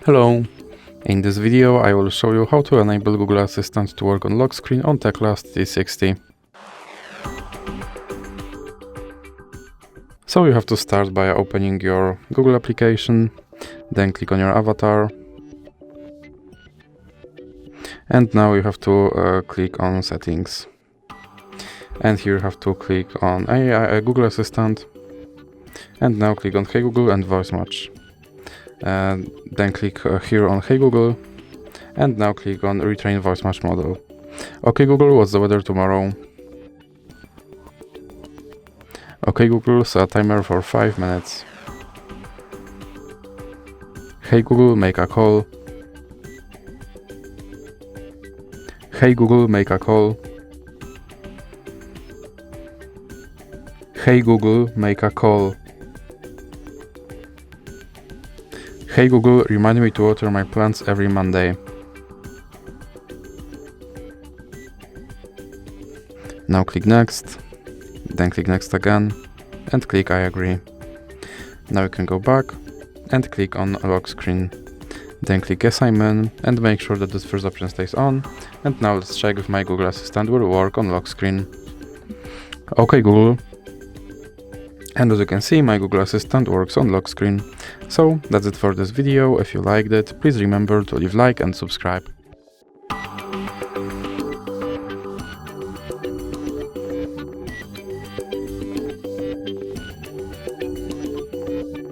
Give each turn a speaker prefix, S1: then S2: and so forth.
S1: Hello! In this video I will show you how to enable Google Assistant to work on lock screen on Teclast T60. So you have to start by opening your Google application, then click on your avatar, and now you have to click on settings. And here you have to click on Google Assistant, and now click on Hey Google and Voice Match. Then click here on Hey Google, and now click on Retrain Voice Match Model. Okay Google, what's the weather tomorrow? Okay Google, set a timer for 5 minutes. Hey Google, make a call. Hey Google, make a call. Hey Google, make a call. Hey Google, remind me to water my plants every Monday. Now click next, then click next again, and click I agree. Now you can go back and click on lock screen. Then click yes I'm in, and make sure that this first option stays on. And now let's check if my Google Assistant will work on lock screen. Okay Google. And as you can see, my Google Assistant works on lock screen. So that's it for this video. If you liked it, please remember to leave a like and subscribe.